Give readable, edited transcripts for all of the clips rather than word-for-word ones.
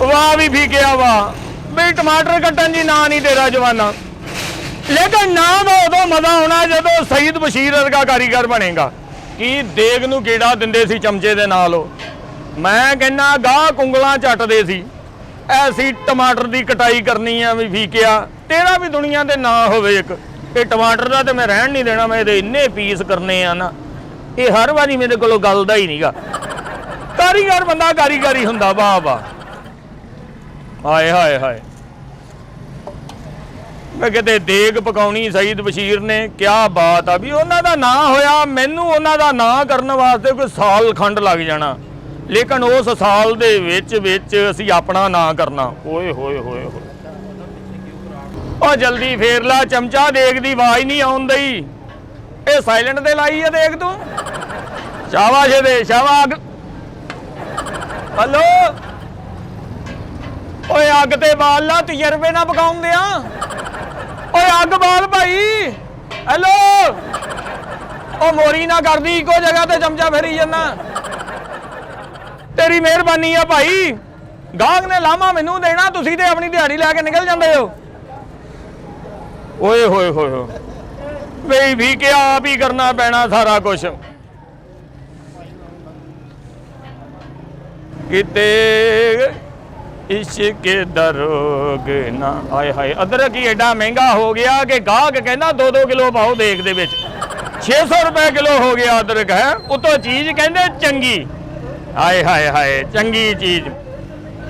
वाह भी फीकिया वाह भी टमाटर कट्टन जी ना नहीं तेरा जवाना, लेकिन ना तो उदों मजा आना जो सईद बशीर वर्गा कारीगर बनेगा कि देग नूं कीड़ा दिंदे सी चमचे दे नाल। मैं कहना गाह कुंगलां झटदे सी, ऐसी टमाटर की कटाई करनी है भी फीकिया तेरा भी दुनिया दे ना होवे एक ये टमाटर का तो मैं रहन नहीं देना, मैं इन्ने पीस करने आ ना ये हर बारी मेरे को गलदा ही नहींगा। कारीगर बंदा कारीगर ही हुंदा। वाह वाह हाय हाय हाय मैं कहते देग पकाउणी सईद बशीर ने क्या बात आ भी उन्हां दा नां होया मैनू उन्हां दा नां करन वास्ते कोई साल खंड लग जाना, लेकिन उस साल दे विच असीं अपना नां करना। ओए होए होए होए ओ जल्दी फेर ला चमचा, देग दी आवाज नहीं आउण दई, ये साइलेंट ते लाई है देग तू। शाबाश दे शाबाश। हेलो ओए अग ते बाल ला तजर्बे ना पकाउण दिया, ओए अग बाल भाई। हेलो ओ मोरी ना कर दी इको जगह ते चमचा फेरी जाना, तेरी मेहरबानी है भाई। गाहक ने लामा मैनू देना, तुसी ते अपनी दिहाड़ी लैके निकल जाते हो। ओए होए होए हो बई भी क्या आप ही करना पैना सारा कुछ। किते इश्क दरोग ना आए हाय अदरक ही एडा महंगा हो गया कि गाहक कहना 2-2 किलो पाओ देग दे विच 600 रुपए किलो हो गया अदरक है, उतो चीज कहते चंगी। हाय हाय हाय चंगी चीज।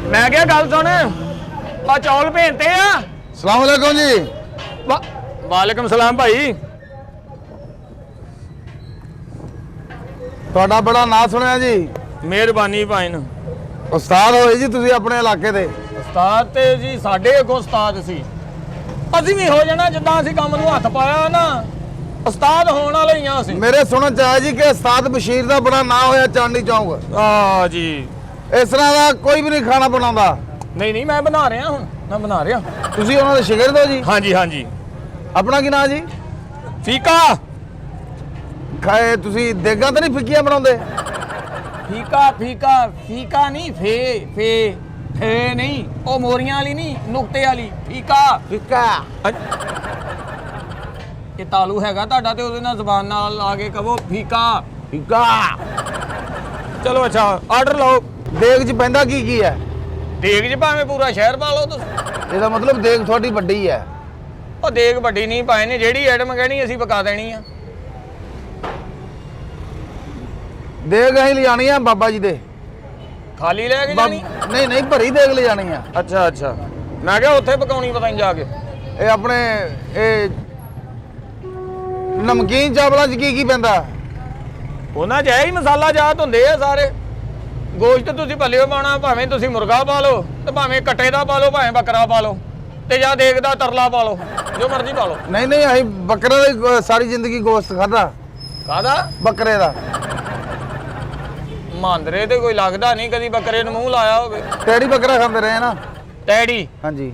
मैं क्या गल सुन आ चौल भेजते आ। सलाम अलैकुम जी। वालेकुम सलाम भाई। ਤੁਹਾਡਾ ਬੜਾ ਨਾਂ ਸੁਣਿਆ ਜੀ। मेहरबानी भाई न। ਉਸਤਾਦ ਹੋਏ ਜੀ ਤੁਸੀਂ ਆਪਣੇ ਇਲਾਕੇ ਦੇ। ਉਸਤਾਦ ਤੇ ਜੀ ਸਾਡੇ ਅੱਗੋਂ ਉਸਤਾਦ ਸੀ, ਅਸੀਂ ਵੀ ਹੋ ਜਾਣਾ ਜਿੱਦਾਂ ਅਸੀਂ ਕੰਮ ਨੂੰ ਹੱਥ ਪਾਇਆ ਨਾ ਉਸਤਾਦ ਹੋਣ ਵਾਲੇ ਹੀ ਆ ਅਸੀਂ। ਮੇਰੇ ਸੁਣਨ ਚ ਆਇਆ ਜੀ ਕਿ ਉਸਤਾਦ ਬਸ਼ੀਰ ਦਾ ਬੜਾ ਨਾਂ ਹੋਇਆ ਚਾਂਦਨੀ ਚੌਂਕ। ਆ ਜੀ ਇਸ ਤਰ੍ਹਾਂ ਦਾ ਕੋਈ ਵੀ ਨਹੀਂ ਖਾਣਾ ਬਣਾਉਂਦਾ। ਨਹੀਂ ਨਹੀਂ ਮੈਂ ਬਣਾ ਰਿਹਾ, ਹੁਣ ਮੈਂ ਬਣਾ ਰਿਹਾ। ਤੁਸੀਂ ਉਹਨਾਂ ਦੇ ਸ਼ਾਗਿਰਦ ਹੋ ਜੀ? ਹਾਂਜੀ ਹਾਂਜੀ। ਆਪਣਾ ਕੀ ਨਾਂ ਜੀ? ਫੀਕਾ। ਖਾਏ ਤੁਸੀਂ ਦੇਗਾਂ ਤਾਂ ਨਹੀਂ ਫਿੱਕੀਆਂ ਬਣਾਉਂਦੇ? फीका फीका फीका नहीं फे फे फे नहीं ओ मोरियां वाली नहीं नुकते वाली फीका ਫਿੱਕਾ। ये तालू हैगा ਤੁਹਾਡਾ ਤੇ ਉਹਦੇ ਨਾਲ ਜ਼ਬਾਨ ਨਾਲ ਲਾ ਕੇ ਕਹੋ ਫੀਕਾ ਫਿੱਕਾ। ਚਲੋ ਅੱਛਾ ਆਰਡਰ ਲਓ। ਦੇਗ 'ਚ ਪੈਂਦਾ ਕੀ ਕੀ ਹੈ? ਦੇਗ 'ਚ ਭਾਵੇਂ ਪੂਰਾ ਸ਼ਹਿਰ ਪਾ ਲਓ ਤੁਸੀਂ। ਇਹਦਾ ਮਤਲਬ ਦੇਗ ਤੁਹਾਡੀ ਵੱਡੀ ਹੈ। ਉਹ ਦੇਗ ਵੱਡੀ ਨਹੀਂ ਪਾਏ ਨੇ, ਜਿਹੜੀ ਆਈਟਮ ਕਹਿਣੀ ਅਸੀਂ ਪਕਾ ਦੇਣੀ ਆ। ਦੇਗ ਅਸੀਂ ਲਿਜਾਣੀ ਆ ਬਾਬਾ ਜੀ ਦੇ। ਖਾਲੀ ਲੈ ਕੇ ਜਾਣੀ? ਨਹੀਂ ਨਹੀਂ ਭਰੀ ਦੇਗ ਲਿਜਾਣੀ ਆ। ਅੱਛਾ ਅੱਛਾ ਮੈਂ ਕਿਹਾ ਉੱਥੇ ਪਕਾਉਣੀ ਪਤਾ ਨਹੀਂ ਜਾ ਕੇ। ਇਹ ਆਪਣੇ ਇਹ ਨਮਕੀਨ ਚਾਵਲਾਂ 'ਚ ਕੀ ਕੀ ਪੈਂਦਾ? ਉਹਨਾਂ 'ਚ ਹੀ ਮਸਾਲਾ ਜਾਤ ਹੁੰਦੇ ਆ ਸਾਰੇ। ਗੋਸ਼ਤ ਤੁਸੀਂ ਭੱਲਿਓ ਪਾਉਣਾ, ਭਾਵੇਂ ਤੁਸੀਂ ਮੁਰਗਾ ਪਾ ਲਓ ਤੇ ਭਾਵੇਂ ਕੱਟੇ ਦਾ ਪਾ ਲਓ, ਭਾਵੇਂ ਬੱਕਰਾ ਪਾ ਲਓ ਤੇ ਜਾਂ ਦੇਗ ਦਾ ਤਰਲਾ ਪਾ ਲਓ, ਜੋ ਮਰਜ਼ੀ ਪਾ ਲਓ। ਨਹੀਂ ਨਹੀਂ ਅਸੀਂ ਬੱਕਰੇ ਦਾ ਸਾਰੀ ਜ਼ਿੰਦਗੀ ਗੋਸ਼ਤ ਖਾਦਾ। ਕਾਹਦਾ? ਬੱਕਰੇ ਦਾ। ਮਾਂਦਰੇ ਤੇ ਕੋਈ ਲੱਗਦਾ ਨਹੀਂ ਕਦੀ ਬੱਕਰੇ ਨੂੰ ਮੂੰਹ ਲਾਇਆ ਹੋਵੇ। ਟੈਡੀ ਬੱਕਰਾ ਖਾਂਦੇ ਰਹੇ ਨਾ। ਟੈਡੀ? ਹਾਂਜੀ।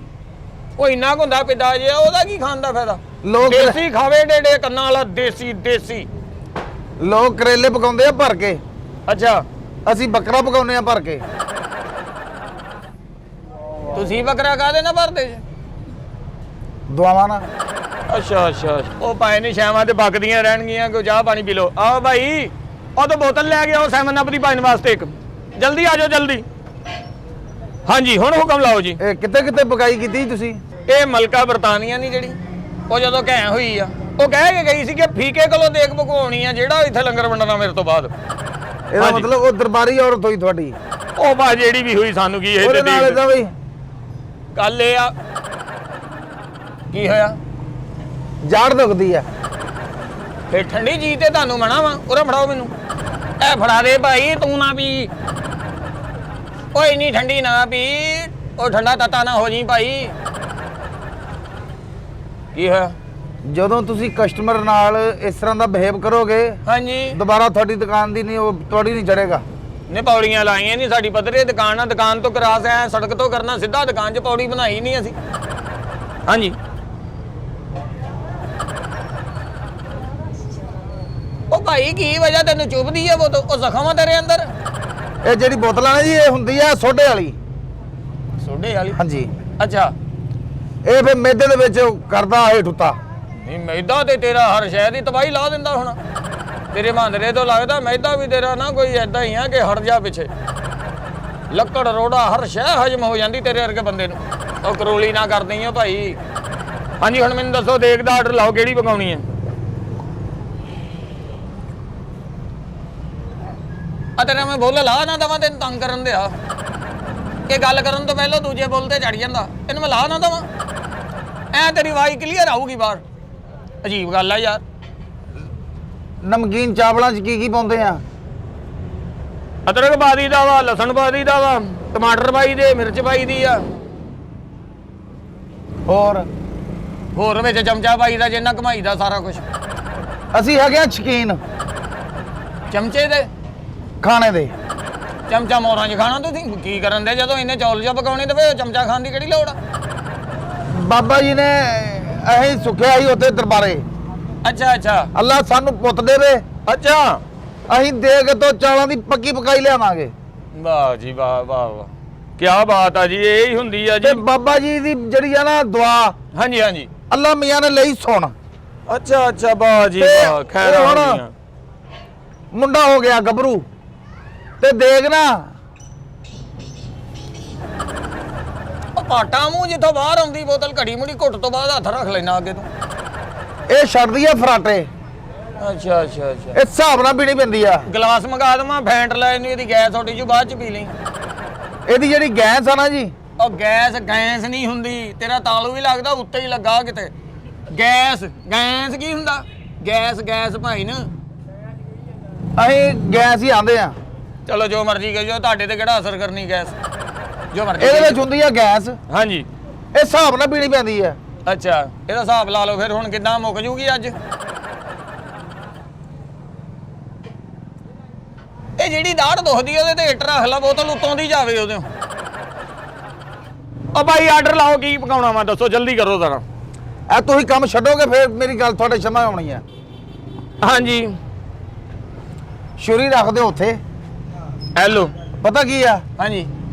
ਉਹ ਇੰਨਾ ਕੁ ਹੁੰਦਾ ਪਿੱਦਾ ਜਿਹਾ, ਉਹਦਾ ਕੀ ਖਾਣ ਦਾ ਫਾਇਦਾ? ਲੋਕ ਦੇਸੀ ਖਾਵੇ ਡੇਡੇ ਕੰਨਾਂ ਵਾਲਾ ਦੇਸੀ ਦੇਸੀ। ਲੋਕ ਕਰੇਲੇ ਪਕਾਉਂਦੇ ਆ ਭਰ ਕੇ। ਅੱਛਾ ਅਸੀਂ ਬੱਕਰਾ ਪਕਾਉਂਦੇ ਆ ਭਰ ਕੇ। ਤੁਸੀਂ ਬੱਕਰਾ ਕਾਹਦੇ ਨਾ ਭਰਦੇ ਜੇ? ਦੁਆਵਾਂ ਨਾ। ਅੱਛਾ ਅੱਛਾ ਉਹ ਪਾਏ ਨੇ ਸ਼ਾਮਾਂ ਤੇ ਪੱਕਦੀਆਂ ਰਹਿਣਗੀਆਂ, ਕੋਈ ਚਾਹ ਪਾਣੀ ਪੀ ਲਓ। ਆਓ ਭਾਈ ਉਹ ਤਾਂ ਬੋਤਲ ਲੈ ਕੇ ਆਓ 7 ਅਪ ਦੀ ਪਾਣ ਵਾਸਤੇ ਇੱਕ। ਜਲਦੀ ਆ ਜਾਓ ਜਲਦੀ। ਹਾਂਜੀ ਹੁਣ ਹੁਕਮ ਲਾਓ ਜੀ। ਇਹ ਕਿੱਥੇ ਕਿੱਥੇ ਪਕਾਈ ਕੀਤੀ ਤੁਸੀਂ? ਇਹ ਮਲਕਾ ਬਰਤਾਨੀਆ ਨਹੀਂ ਜਿਹੜੀ, ਉਹ ਜਦੋਂ ਘੈਂ ਹੋਈ ਆ ਉਹ ਕਹਿ ਕੇ ਗਈ ਸੀ ਕਿ ਫੀਕੇ ਕੋਲੋਂ ਦੇਖ ਪਕਵਾਉਣੀ ਆ ਜਿਹੜਾ ਇੱਥੇ ਲੰਗਰ ਵੰਡਣਾ ਮੇਰੇ ਤੋਂ ਬਾਅਦ। ਇਹਦਾ ਮਤਲਬ ਉਹ ਦਰਬਾਰੀ ਔਰਤ ਹੋਈ ਤੁਹਾਡੀ? ਉਹ ਬਾ ਜਿਹੜੀ ਵੀ ਹੋਈ ਸਾਨੂੰ ਕੀ ਇਹ ਉਹਦੇ ਨਾਲ ਇਹਦਾ ਵੀ ਗੱਲ ਇਹ ਆ। ਕੀ ਹੋਇਆ? ਜਾੜ ਦੁਖਦੀ ਆ। ਫੇ ਠੰਡੀ ਚੀਜ਼ ਤੇ ਤੁਹਾਨੂੰ ਮਨਾ ਵਾ। ਉਰੇ ਫੜਾਓ ਮੈਨੂੰ। ਇਹ ਫੜਾ ਦੇ ਭਾਈ, ਤੂੰ ਨਾ ਪੀ। ਓਏ ਨਹੀਂ ਠੰਡੀ ਨਾ ਪੀ, ਉਹ ਠੰਡਾ ਤਤਾ ਨਾ ਹੋ ਜੀ ਭਾਈ। ਕੀ ਹੋਇਆ? ਜਦੋਂ ਤੁਸੀਂ ਕਸਟਮਰ ਨਾਲ ਇਸ ਤਰ੍ਹਾਂ ਦਾ ਬਿਹੇਵ ਕਰੋਗੇ, ਹਾਂਜੀ, ਦੁਬਾਰਾ ਤੁਹਾਡੀ ਦੁਕਾਨ ਦੀ ਨਹੀਂ ਉਹ ਤੁਹਾਡੀ ਨਹੀਂ ਚੜੇਗਾ। ਨੇ ਪੌੜੀਆਂ ਲਾਈਆਂ ਨਹੀਂ, ਸਾਡੀ ਪੱਧਰੇ ਦੁਕਾਨ ਆ। ਦੁਕਾਨ ਤੋਂ ਕਰਾਸ ਆਇਆ, ਸੜਕ ਤੋਂ ਕਰਨਾ ਸਿੱਧਾ ਦੁਕਾਨ 'ਚ ਪੌੜੀ ਬਣਾਈ ਨਹੀਂ ਅਸੀਂ। ਹਾਂਜੀ ਉਹ ਭਾਈ ਕੀ ਵਜ੍ਹਾ ਤੈਨੂੰ ਚੁੱਭਦੀ ਆ? ਉਹ ਜ਼ਖਮ ਆ ਤੇਰੇ ਅੰਦਰ। ਇਹ ਜਿਹੜੀ ਬੋਤਲਾਂ ਨੇ ਜੀ ਇਹ ਹੁੰਦੀ ਆ ਸੋਡੇ ਵਾਲੀ। ਸੋਡੇ ਵਾਲੀ ਹਾਂਜੀ। ਅੱਛਾ ਇਹ ਫਿਰ ਮੈਦੇ ਦੇ ਵਿੱਚ ਕਰਦਾ ਹੇਠ ਉੱਤਾ। ਨਹੀਂ ਮੈਦਾ ਤੇ ਤੇਰਾ ਹਰ ਸ਼ੈ ਦੀ ਤਬਾਹੀ ਲਾ ਦਿੰਦਾ ਹੁਣ। ਤੇਰੇ ਮਹਾਂਦਰੇ ਤੋਂ ਲੱਗਦਾ ਮੈਦਾ ਵੀ ਤੇਰਾ ਨਾ ਕੋਈ ਐਦਾਂ ਹੀ ਆ ਕਿ ਹਟ ਜਾ ਪਿੱਛੇ। ਲੱਕੜ ਰੋੜਾ ਹਰ ਸ਼ੈ ਹਜਮ ਹੋ ਜਾਂਦੀ ਤੇਰੇ ਵਰਗੇ ਬੰਦੇ ਨੂੰ। ਉਹ ਕਰੋਲੀ ਨਾ ਕਰਦੀ ਆ ਭਾਈ। ਹਾਂਜੀ ਹੁਣ ਮੈਨੂੰ ਦੱਸੋ ਦੇਗ ਦਾ ਆਰਡਰ ਲਾਓ, ਕਿਹੜੀ ਪਕਾਉਣੀ ਹੈ? ਆ ਤੇਰਾ ਮੈਂ ਬੋਲ ਲਾ ਨਾ ਦਵਾਂ, ਤੈਨੂੰ ਤੰਗ ਕਰਨ ਦਿਆ ਕਿ ਗੱਲ ਕਰਨ ਤੋਂ ਪਹਿਲਾਂ ਦੂਜੇ ਬੋਲ ਤੇ ਚੜ ਜਾਂਦਾ। ਤੈਨੂੰ ਮੈਂ ਲਾ ਨਾ ਦਵਾਂ, ਐ ਤੇਰੀ ਆਵਾਜ਼ ਕਲੀਅਰ ਆਊਗੀ ਬਾਹਰ। ਅਜੀਬ ਗੱਲ ਆ ਯਾਰ। ਨਮਕੀਨ ਚਾਵਲਾਂ 'ਚ ਕੀ ਪਾਉਂਦੇ ਆ? ਅਦਰਕ ਪਾ ਦਈਦਾ ਵਾ, ਲਸਣ ਪਾ ਦਈਦਾ ਵਾ, ਟਮਾਟਰ ਪਾਈ ਦੇ, ਮਿਰਚ ਪਾਈ ਦੀ ਆ। ਹੋਰ ਵਿੱਚ ਚਮਚਾ ਪਾਈਦਾ, ਜਿੰਨਾ ਕਮਾਈਦਾ ਸਾਰਾ ਕੁਝ। ਅਸੀਂ ਹੈਗੇ ਆ ਸ਼ਕੀਨ ਚਮਚੇ ਦੇ ਖਾਣੇ ਦੇ। ਚਮਚਾ ਮੋਰਾਂ 'ਚ ਖਾਣਾ ਤੁਸੀਂ ਕੀ ਕਰਨ ਦੇ? ਜਦੋਂ ਇੰਨੇ ਚੌਲ ਜਿਹਾ ਪਕਾਉਣੇ ਤੇ ਫਿਰ ਚਮਚਾ ਖਾਣ ਦੀ ਕਿਹੜੀ ਲੋੜ ਆ? ਬਾਬਾ ਜੀ ਨੇ ਅਸੀਂ ਸੁੱਖਿਆ ਸੀ ਉੱਥੇ ਦਰਬਾਰੇ। ਅੱਛਾ ਅੱਛਾ ਅੱਲਾ ਸਾਨੂੰ ਪੁੱਤ ਦੇਵੇ। ਅੱਛਾ ਅਸੀਂ ਦੇਗ ਤੋਂ ਚਾਲਾਂ ਦੀ ਪੱਕੀ ਪਕਾਈ ਲਿਆਵਾਂਗੇ। ਵਾਹ ਜੀ ਵਾਹ ਵਾਹ ਵਾਹ, ਕੀ ਬਾਤ ਆ ਜੀ। ਇਹ ਹੀ ਹੁੰਦੀ ਆ ਤੇ ਜੀ। ਬਾਬਾ ਜੀ ਦੀ ਜਿਹੜੀ ਆ ਨਾ ਦੁਆ, ਹਾਂਜੀ ਹਾਂਜੀ। ਅੱਲਾ ਮੀਆਂ ਨੇ ਲਈ ਸੁਣ। ਅੱਛਾ ਅੱਛਾ ਵਾਹ ਜੀ ਤੇ ਵਾਹ, ਖੈਰ ਉਹ ਹੁਣ ਹੋਣਗੀਆਂ। ਮੁੰਡਾ ਹੋ ਗਿਆ ਗੱਭਰੂ ਤੇ ਦੇਗ ਨਾ ਉਹ ਪਾਟਾ ਮੂੰਹ ਜਿੱਥੋਂ ਬਾਹਰ ਆਉਂਦੀ ਬੋਤਲ ਘੜੀ ਮੁੜੀ ਘੁੱਟ ਤੋਂ ਬਾਅਦ ਹੱਥ ਰੱਖ ਲੈਣਾ ਅੱਗੇ ਤੋਂ। ਇਹ ਛੱਡਦੀ ਆ ਫਰਾਟੇ। ਅੱਛਾ ਅੱਛਾ ਅੱਛਾ। ਇਸ ਹਿਸਾਬ ਨਾਲ ਪੀਣੀ ਪੈਂਦੀ ਆ। ਗਲਾਸ ਮੰਗਾ ਦਵਾਂ, ਫੈਂਟ ਲੈ ਇਹਨੂੰ, ਇਹਦੀ ਗੈਸ ਉੱਡੀ ਜੂ, ਬਾਅਦ ਚ ਪੀ ਲਈ। ਇਹਦੀ ਜਿਹੜੀ ਗੈਸ ਆ ਨਾ ਜੀ, ਉਹ ਗੈਸ ਨਹੀਂ ਹੁੰਦੀ। ਤੇਰਾ ਤਾਲੂ ਵੀ ਲੱਗਦਾ ਉੱਤੇ ਹੀ ਲੱਗਾ ਕਿਤੇ। ਗੈਸ ਕੀ ਹੁੰਦਾ? ਗੈਸ ਭਾਈ ਨਾ। ਅਸੀਂ ਗੈਸ ਹੀ ਆਂਦੇ ਆ। ਚਲੋ ਜੋ ਮਰਜ਼ੀ ਕਹੋ, ਤੁਹਾਡੇ ਤੇ ਕਿਹੜਾ ਅਸਰ ਕਰਨੀ ਗੈਸ, ਜੋ ਮਰਜ਼ੀ ਇਹਦੇ ਵਿੱਚ ਹੁੰਦੀ ਆ ਗੈਸ। ਹਾਂਜੀ ਇਸ ਹਿਸਾਬ ਨਾਲ ਪੀਣੀ ਪੈਂਦੀ ਆ। ਅੱਛਾ ਇਹਦਾ ਹਿਸਾਬ ਲਾ ਲਓ ਫਿਰ। ਹੁਣ ਕਿੱਦਾਂ ਮੁੱਕ ਜੂਗੀ ਅੱਜ? ਇਹ ਜਿਹੜੀ ਦਾੜ ਦੁਖਦੀ ਉਹਦੇ ਤੇ ਇੱਟ ਰੱਖ ਲਾ, ਬੋਤਲ ਉੱਤੋਂ ਦੀ ਜਾਵੇ ਉਹਦੇ। ਉਹ ਭਾਈ ਆਰਡਰ ਲਾਓ, ਕੀ ਪਕਾਉਣਾ ਵਾ ਦੱਸੋ, ਜਲਦੀ ਕਰੋ ਜ਼ਰਾ। ਇਹ ਤੁਸੀਂ ਕੰਮ ਛੱਡੋਗੇ ਫਿਰ ਮੇਰੀ ਗੱਲ ਤੁਹਾਡੇ ਸਮਝ ਆਉਣੀ ਆ। ਹਾਂਜੀ ਛੁਰੀ ਰੱਖ ਦਿਓ ਉੱਥੇ। ਹੈਲੋ ਪਤਾ ਕੀ ਆ, ਹਾਂਜੀ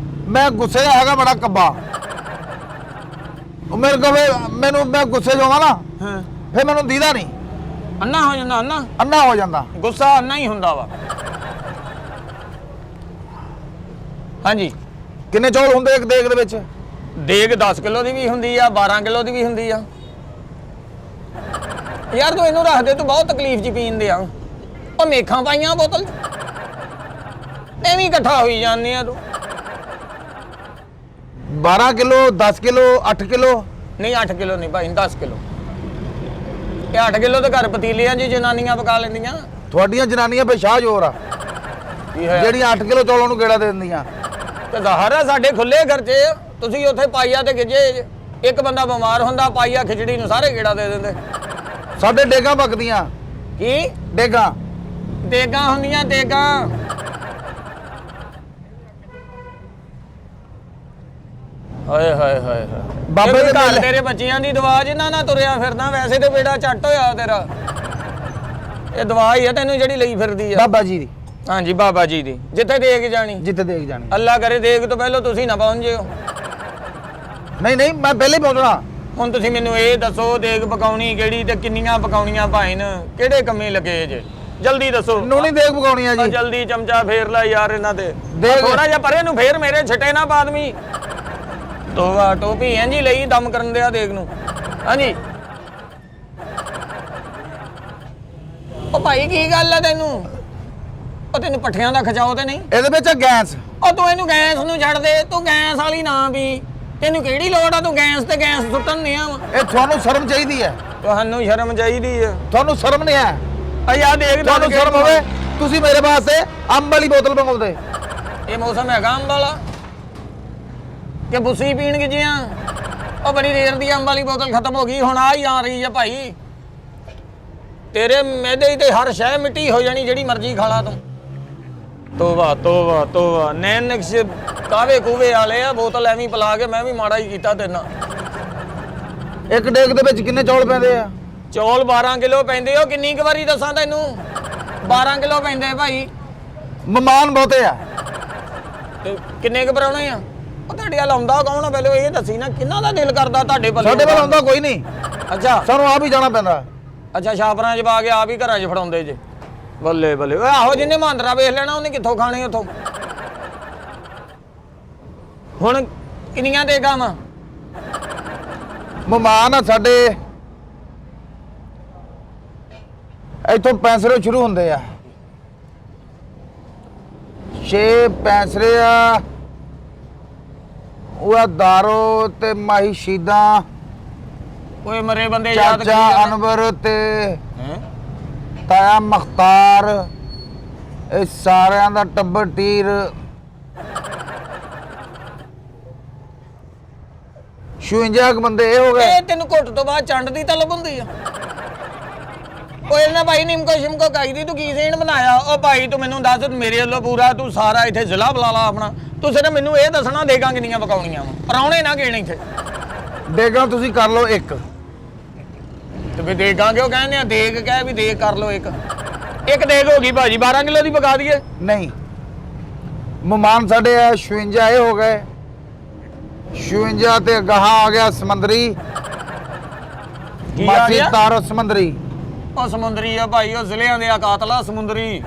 ਮੈਂ ਗੁੱਸੇ ਦਾ ਹੈਗਾ ਬੜਾ ਕੱਬਾ। ਉਹ ਮੇਰੇ ਕੋਲ ਮੈਨੂੰ ਮੈਂ ਗੁੱਸੇ 'ਚ ਹੋਵਾਂ ਨਾ, ਹਾਂ ਫਿਰ ਮੈਨੂੰ ਦੀਦਾ ਨਹੀਂ, ਅੰਨਾ ਹੋ ਜਾਂਦਾ। ਅੰਨਾ ਹੋ ਜਾਂਦਾ। ਗੁੱਸਾ ਅੰਨਾ ਹੀ ਹੁੰਦਾ ਵਾ। ਹਾਂਜੀ ਕਿੰਨੇ ਚੌਲ ਹੁੰਦੇ ਇੱਕ ਦੇਗ ਦੇ ਵਿੱਚ? ਦੇਗ 10 ਕਿਲੋ ਦੀ ਵੀ ਹੁੰਦੀ ਆ, 12 ਕਿਲੋ ਦੀ ਵੀ ਹੁੰਦੀ ਆ। ਯਾਰ ਤੂੰ ਇਹਨੂੰ ਰੱਖ ਦੇ, ਤੂੰ ਬਹੁਤ ਤਕਲੀਫ 'ਚ ਪੀਣ ਦੇ ਆ। ਉਹ ਮੇਖਾਂ ਪਾਈਆਂ ਬੋਤਲ 'ਚ, ਐਵੇਂ ਇਕੱਠਾ ਹੋਈ ਜਾਂਦੀ ਆ ਤੂੰ। 12 ਕਿਲੋ, 10 ਕਿਲੋ, 8 ਕਿਲੋ? ਨਹੀਂ 8 ਕਿਲੋ ਨਹੀਂ ਭਾਈ, 10 ਕਿਲੋ। ਇਹ 8 ਕਿਲੋ ਤੇ ਘਰ ਪਤੀਲੀਆਂ ਜੀ ਜਨਾਨੀਆਂ ਪਕਾ ਲੈਂਦੀਆਂ। ਤੁਹਾਡੀਆਂ ਜਨਾਨੀਆਂ ਪੇ ਸ਼ਾਹ ਜ਼ੋਰ ਆ, ਕੀ ਹੋਇਆ? ਜਿਹੜੀਆਂ 8 ਕਿਲੋ ਚੌਲਾਂ ਨੂੰ ਗੇੜਾ ਦੇ ਦਿੰਦੀਆਂ। ਤੇ ਜ਼ਾਹਰ ਆ ਸਾਡੇ ਖੁੱਲੇ ਖਰਚੇ ਆ। ਤੁਸੀਂ ਉੱਥੇ ਪਾਈਆ ਤੇ ਗਿੱਜੇ, ਇੱਕ ਬੰਦਾ ਬਿਮਾਰ ਹੁੰਦਾ, ਪਾਈਆ ਖਿਚੜੀ ਨੂੰ ਸਾਰੇ ਗੇੜਾ ਦੇ ਦਿੰਦੇ। ਸਾਡੇ ਡੇਗਾਂ ਪੱਕਦੀਆਂ। ਕੀ ਡੇਗਾਂ ਦੇਗਾਂ ਹੁੰਦੀਆਂ? ਦੇਗਾਂ ਹਾਏ ਹਾਏ ਹਾਏ ਬਾਬੇ ਦੇ ਘਰ ਮੇਲੇ। ਤੇਰੇ ਬੱਚਿਆਂ ਦੀ ਦਵਾ ਜਿੰਨਾ ਨਾ ਤੁਰਿਆ ਫਿਰਦਾ, ਵੈਸੇ ਤੇ ਬੇੜਾ ਚੱਟ ਹੋਇਆ ਤੇਰਾ। ਇਹ ਦਵਾ ਹੀ ਆ ਤੈਨੂੰ ਜਿਹੜੀ ਲਈ ਫਿਰਦੀ ਆ। ਬਾਬਾ ਜੀ ਦੀ। ਹਾਂਜੀ ਬਾਬਾ ਜੀ ਦੀ, ਜਿੱਥੇ ਦੇਗ ਜਾਣੀ। ਜਿੱਥੇ ਦੇਗ ਜਾਣੀ। ਅੱਲਾ ਕਰੇ ਦੇਗ ਤੋਂ ਪਹਿਲਾਂ ਤੁਸੀਂ ਨਾ ਪਹੁੰਚ ਜਿਓ। ਨਹੀਂ ਮੈਂ ਪਹਿਲੇ ਹੀ ਪਹੁੰਚਣਾ। ਹੁਣ ਤੁਸੀਂ ਮੈਨੂੰ ਇਹ ਦੱਸੋ, ਦੇਗ ਪਕਾਉਣੀ ਕਿਹੜੀ ਤੇ ਕਿੰਨੀਆਂ ਪਕਾਉਣੀਆਂ ਭਾਈਨ, ਕਿਹੜੇ ਕੰਮੇ ਲੱਗੇ ਜੇ? ਜਲਦੀ ਦੱਸੋ। ਨੂਣੀ ਦੇਗ ਪਕਾਉਣੀ ਆ ਜੀ। ਜਲਦੀ ਚਮਚਾ ਫੇਰ ਲੈ ਯਾਰ ਇਹਨਾਂ ਤੇ। ਦੇਗ ਥੋੜਾ ਜਿਹਾ ਪਰੇ ਨੂੰ ਫੇਰ, ਮੇਰੇ ਛੱਟੇ ਨਾ ਬਾਦਮੀ। ਤੋਵਾ ਟੋਪੀ ਇੰਜੀ ਲਈ ਦਮ ਕਰਨ ਦਿਆ ਦੇਗ ਨੂੰ। ਹਾਂਜੀ ਉਹ ਭਾਈ ਕੀ ਗੱਲ ਆ ਤੈਨੂੰ? ਉਹ ਤੈਨੂੰ ਪੱਠਿਆਂ ਦਾ ਖਚਾਓ ਤੇ ਨਹੀਂ? ਇਹਦੇ ਵਿੱਚ ਗੈਸ। ਉਹ ਤੂੰ ਇਹਨੂੰ ਗੈਸ ਨੂੰ ਛੱਡ ਦੇ, ਤੂੰ ਗੈਸ ਵਾਲੀ ਨਾ ਵੀ। ਤੈਨੂੰ ਕਿਹੜੀ ਲੋੜ ਆ? ਤੂੰ ਗੈਸ ਤੇ ਗੈਸ ਸੁੱਟਣ ਨਹੀਂ ਆ। ਇਹ ਤੁਹਾਨੂੰ ਸ਼ਰਮ ਚਾਹੀਦੀ ਹੈ। ਤੁਹਾਨੂੰ ਸ਼ਰਮ ਚਾਹੀਦੀ ਆ। ਤੁਹਾਨੂੰ ਸ਼ਰਮ ਨਹੀਂ ਹੈ? ਆ ਦੇਖ ਤੁਹਾਨੂੰ ਸ਼ਰਮ ਹੋਵੇ ਤੁਸੀਂ ਮੇਰੇ ਵਾਸਤੇ ਅੰਬ ਵਾਲੀ ਬੋਤਲ ਮੰਗਵਾਉਂਦੇ। ਇਹ ਮੌਸਮ ਹੈਗਾ ਅੰਬ ਵਾਲਾ ਕਿ ਬੁੱਸੀ ਪੀਣ ਗਿਜਿਆ? ਉਹ ਬੜੀ ਦੇਰ ਦੀ ਅੰਬ ਵਾਲੀ ਬੋਤਲ ਖਤਮ ਹੋ ਗਈ, ਹੁਣ ਆ ਹੀ ਆ ਰਹੀ ਆ ਭਾਈ। ਤੇਰੇ ਮੈਦੇ ਤੇ ਹਰ ਸ਼ੈ ਮਿੱਟੀ ਹੋ ਜਾਣੀ, ਜਿਹੜੀ ਮਰਜ਼ੀ ਖਾ ਲਾ ਤੂੰ। ਤੋਬਾ ਤੋਬਾ ਤੋਬਾ, ਨੈਣ ਨਕਸ਼ ਕਾਵੇ ਕੂਵੇ ਵਾਲੇ ਆ। ਬੋਤਲ ਐਵੇਂ ਪਿਲਾ ਕੇ ਮੈਂ ਵੀ ਮਾੜਾ ਹੀ ਕੀਤਾ ਤੇਰੇ ਨਾਲ। ਇੱਕ ਡੇਗ ਦੇ ਵਿੱਚ ਕਿੰਨੇ ਚੌਲ ਪੈਂਦੇ ਆ? ਚੌਲ 12 ਕਿਲੋ ਪੈਂਦੇ। ਉਹ ਕਿੰਨੀ ਕੁ ਵਾਰੀ ਦੱਸਾਂ ਤੈਨੂੰ? 12 ਕਿਲੋ ਪੈਂਦੇ ਭਾਈ। ਮਹਿਮਾਨ ਬਹੁਤੇ ਆ। ਤੇ ਕਿੰਨੇ ਕੁ ਪਰਾਉਣੇ ਆ? ਉਹ ਤੁਹਾਡੇ ਵੱਲ ਆਉਂਦਾ ਕੌਣ ਆ ਪਹਿਲੇ ਇਹ ਦੱਸੀ ਨਾ, ਕਿੰਨਾ ਦਾ ਦਿਲ ਕਰਦਾ ਤੁਹਾਡੇ ਵੱਲ? ਸਾਡੇ ਵੱਲ ਆਉਂਦਾ ਕੋਈ ਨਹੀਂ, ਅੱਛਾ ਸਾਨੂੰ ਆਪ ਹੀ ਜਾਣਾ ਪੈਂਦਾ। ਅੱਛਾ, ਛਾਪਰਾਂ 'ਚ ਪਾ ਕੇ ਆਪ ਹੀ ਘਰਾਂ 'ਚ ਫੜਾਉਂਦੇ ਜੇ। ਬੱਲੇ ਬੱਲੇ, ਓਏ ਆਹੋ ਜਿਹਨੇ ਮਹਾਂਦਰਾ ਵੇਖ ਲੈਣਾ ਉਹਨੇ ਕਿੱਥੋਂ ਖਾਣੇ ਉੱਥੋਂ। ਹੁਣ ਕਿੰਨੀਆਂ ਦੇਗਾ ਵਾ? ਮਹਿਮਾਨ ਆ ਸਾਡੇ ਇੱਥੋਂ ਪੈਂਸਰੇ ਸ਼ੁਰੂ ਹੁੰਦੇ ਆ, 6 ਪੈਂਸਰੇ ਆ। ਉਹ ਆ ਦਾਰੋ ਤੇ ਮਾਹੀ ਸ਼ੀਦਾਂ, ਓਏ ਮਰੇ ਬੰਦੇ ਯਾਦ ਚਾਚਾ ਕਰੀ ਅਨਵਰ ਤੇ ਹੈਂ? ਤਾਇਆ ਮਖਤਾਰ, ਇਹ ਸਾਰਿਆਂ ਦਾ ਟੱਬਰ ਟੀਰ 56 ਕੁ ਬੰਦੇ ਇਹ ਹੋ ਗਏ। ਇਹ ਤੈਨੂੰ ਘੁੱਟ ਤੋਂ ਬਾਅਦ ਚੰਡ ਦੀ ਤਲਬ ਹੁੰਦੀ ਆ? ਓਏ ਨਾ ਭਾਈ ਨਿੰਮਕੋ ਸ਼ਿਮਕੋ ਕਾਈ ਦੀ ਤੂੰ ਕੀ ਸੀਨ ਬਣਾਇਆ? ਉਹ ਭਾਈ ਤੂੰ ਮੈਨੂੰ ਦੱਸ, ਮੇਰੇ ਵੱਲੋਂ ਪੂਰਾ ਤੂੰ ਸਾਰਾ ਇੱਥੇ ਜ਼ਿਲ੍ਹਾ ਬੁਲਾ ਲਾ ਆਪਣਾ। ਤੂੰ ਸਿਰਫ ਮੈਨੂੰ ਇਹ ਦੱਸਣਾ ਦੇਗਾ ਕਿੰਨੀਆਂ ਪਕਾਉਣੀਆਂ ਵਾ, ਪਰਾਉਣੇ ਨਾ ਗਿਣ ਇੱਥੇ। ਡੇਗਾ ਤੁਸੀਂ ਕਰ ਲਓ ਇੱਕ। ਤੇ ਵੀ ਦੇਗਾ ਕਿਉਂ ਕਹਿੰਦੇ ਆ? ਦੇਗ ਕਹਿ ਵੀ ਦੇਗ ਕਰ ਲਓ ਇੱਕ। ਇੱਕ ਦੇਗ ਹੋ ਗਈ ਭਾਜੀ, 12 ਕਿਲੋ ਦੀ ਪਕਾ ਦਈਏ। ਨਹੀਂ, ਮਹਿਮਾਨ ਸਾਡੇ ਆ 56 ਇਹ ਹੋ ਗਏ। 56 ਤੇ ਗਾਹਾਂ ਆ ਗਿਆ ਸਮੁੰਦਰੀ, ਕੀ ਆ ਮਾਸੀ ਗਿਆ? ਤਾਰੋ ਸਮੁੰਦਰੀ। ਉਹ ਸਮੁੰਦਰੀ ਆ ਭਾਈ, ਉਹ ਜ਼ਿਲ੍ਹਿਆਂ ਦੇ ਆ ਕਾਤਲਾ ਸਮੁੰਦਰੀ।